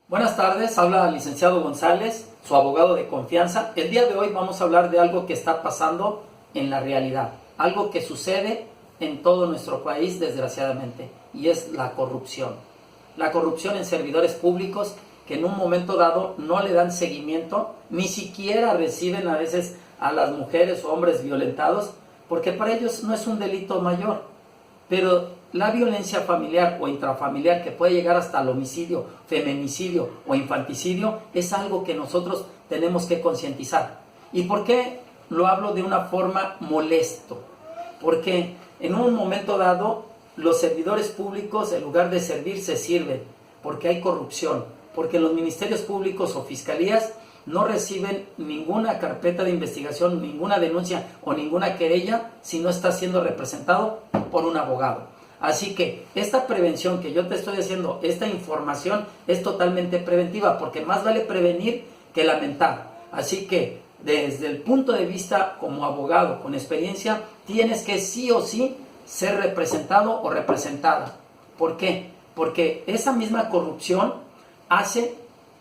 Buenas tardes, habla el licenciado González, su abogado de confianza. El día de hoy vamos a hablar de algo que está pasando en la realidad, algo que sucede en todo nuestro país desgraciadamente, y es la corrupción. La corrupción en servidores públicos que en un momento dado no le dan seguimiento, ni siquiera reciben a veces a las mujeres o hombres violentados, porque para ellos no es un delito mayor. Pero la violencia familiar o intrafamiliar, que puede llegar hasta el homicidio, feminicidio o infanticidio, es algo que nosotros tenemos que concientizar. ¿Y por qué lo hablo de una forma molesto? Porque en un momento dado los servidores públicos, en lugar de servir, se sirven, porque hay corrupción, porque los ministerios públicos o fiscalías no reciben ninguna carpeta de investigación, ninguna denuncia o ninguna querella si no está siendo representado por un abogado. Así que esta prevención que yo te estoy haciendo, esta información es totalmente preventiva, porque más vale prevenir que lamentar. Así que desde el punto de vista como abogado con experiencia, tienes que sí o sí ser representado o representada. ¿Por qué? Porque esa misma corrupción hace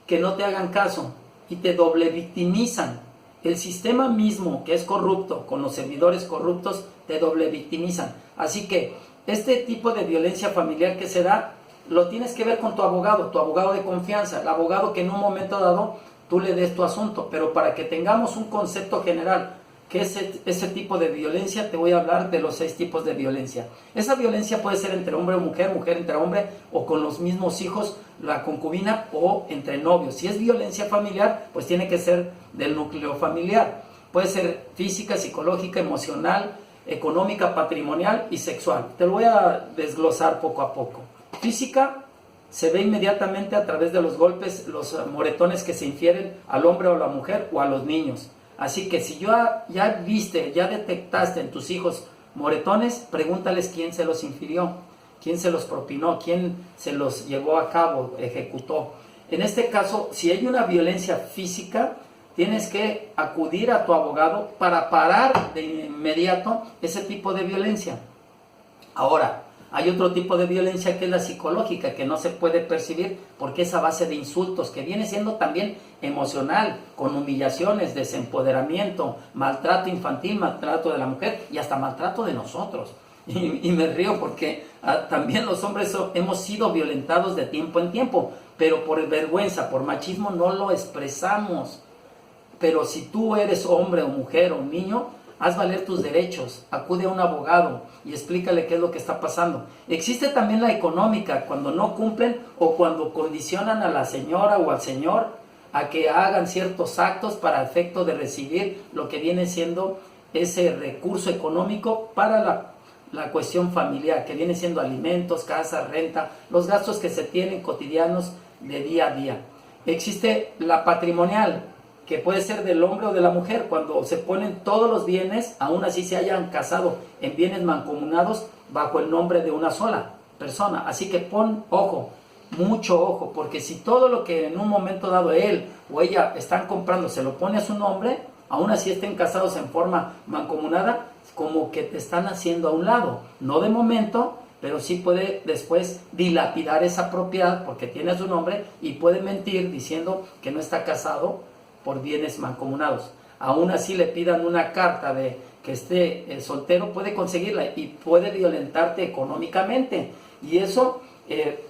que no te hagan caso y te doble victimizan. El sistema mismo que es corrupto, con los servidores corruptos, te doble victimizan. Así que este tipo de violencia familiar que se da, lo tienes que ver con tu abogado de confianza, el abogado que en un momento dado tú le des tu asunto. Pero para que tengamos un concepto general que es ese tipo de violencia, te voy a hablar de los 6 tipos de violencia. Esa violencia puede ser entre hombre o mujer, mujer entre hombre, o con los mismos hijos, la concubina, o entre novios. Si es violencia familiar, pues tiene que ser del núcleo familiar. Puede ser física, psicológica, emocional, económica, patrimonial y sexual. Te lo voy a desglosar poco a poco. Física se ve inmediatamente a través de los golpes, los moretones que se infieren al hombre o a la mujer o a los niños. Así que si ya viste, ya detectaste en tus hijos moretones, pregúntales quién se los infirió, quién se los propinó, quién se los llevó a cabo, ejecutó. En este caso, si hay una violencia física, tienes que acudir a tu abogado para parar de inmediato ese tipo de violencia. Ahora, hay otro tipo de violencia que es la psicológica, que no se puede percibir porque es a base de insultos, que viene siendo también emocional, con humillaciones, desempoderamiento, maltrato infantil, maltrato de la mujer y hasta maltrato de nosotros. Y me río porque también los hombres hemos sido violentados de tiempo en tiempo, pero por vergüenza, por machismo no lo expresamos. Pero si tú eres hombre o mujer o niño, haz valer tus derechos, acude a un abogado y explícale qué es lo que está pasando. Existe también la económica, cuando no cumplen o cuando condicionan a la señora o al señor a que hagan ciertos actos para efecto de recibir lo que viene siendo ese recurso económico para la cuestión familiar, que viene siendo alimentos, casa, renta, los gastos que se tienen cotidianos de día a día. Existe la patrimonial, que puede ser del hombre o de la mujer, cuando se ponen todos los bienes, aún así se hayan casado en bienes mancomunados bajo el nombre de una sola persona. Así que pon ojo, mucho ojo, porque si todo lo que en un momento dado él o ella están comprando se lo pone a su nombre, aún así estén casados en forma mancomunada, como que te están haciendo a un lado, no de momento, pero sí puede después dilapidar esa propiedad porque tiene su nombre y puede mentir diciendo que no está casado por bienes mancomunados. Aún así le pidan una carta de que esté soltero, puede conseguirla y puede violentarte económicamente, y eso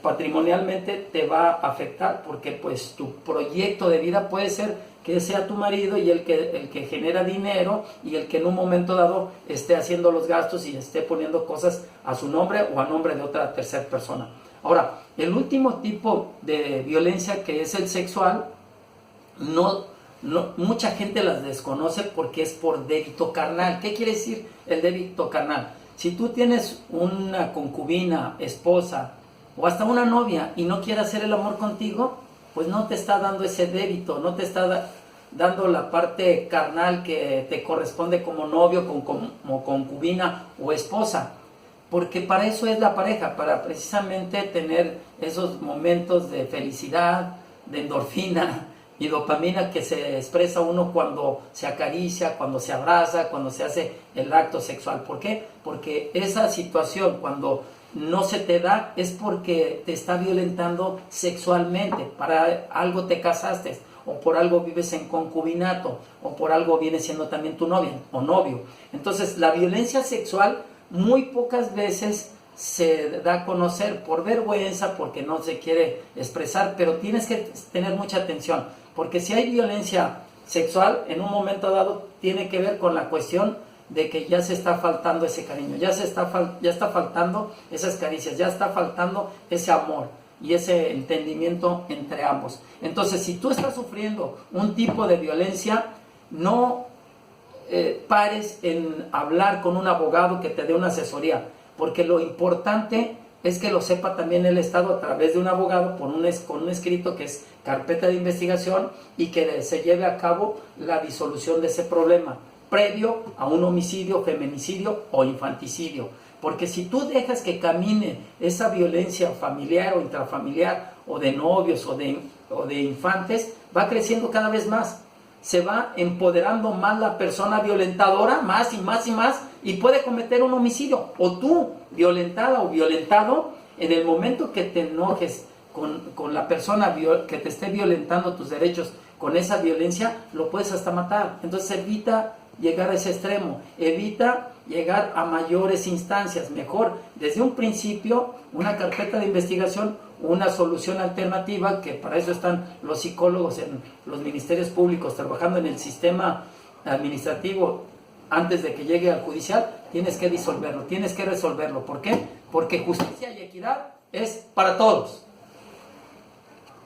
patrimonialmente te va a afectar, porque pues tu proyecto de vida puede ser que sea tu marido y el que genera dinero y el que en un momento dado esté haciendo los gastos y esté poniendo cosas a su nombre o a nombre de otra tercera persona. Ahora, el último tipo de violencia, que es el sexual, mucha gente las desconoce porque es por débito carnal. ¿Qué quiere decir el débito carnal? Si tú tienes una concubina, esposa o hasta una novia y no quiere hacer el amor contigo, pues no te está dando ese débito, no te está dando la parte carnal que te corresponde como novio, como concubina o esposa. Porque para eso es la pareja, para precisamente tener esos momentos de felicidad, de endorfina y dopamina que se expresa uno cuando se acaricia, cuando se abraza, cuando se hace el acto sexual. ¿Por qué? Porque esa situación, cuando no se te da, es porque te está violentando sexualmente. Para algo te casaste, o por algo vives en concubinato, o por algo viene siendo también tu novia o novio. Entonces, la violencia sexual muy pocas veces se da a conocer por vergüenza, porque no se quiere expresar, pero tienes que tener mucha atención, porque si hay violencia sexual, en un momento dado tiene que ver con la cuestión de que ya se está faltando ese cariño, ya está faltando esas caricias, ya está faltando ese amor y ese entendimiento entre ambos. Entonces, si tú estás sufriendo un tipo de violencia, no pares en hablar con un abogado que te dé una asesoría, porque lo importante es que lo sepa también el Estado a través de un abogado con un escrito que es carpeta de investigación, y que se lleve a cabo la disolución de ese problema previo a un homicidio, feminicidio o infanticidio. Porque si tú dejas que camine esa violencia familiar o intrafamiliar, o de novios o de infantes, va creciendo cada vez más. Se va empoderando más la persona violentadora, más y más y más, y puede cometer un homicidio. O tú, violentada o violentado, en el momento que te enojes con la persona que te esté violentando tus derechos con esa violencia, lo puedes hasta matar. Entonces evita llegar a ese extremo, evita llegar a mayores instancias. Mejor desde un principio una carpeta de investigación, una solución alternativa, que para eso están los psicólogos en los ministerios públicos trabajando en el sistema administrativo. Antes de que llegue al judicial, tienes que disolverlo, tienes que resolverlo. ¿Por qué? Porque justicia y equidad es para todos.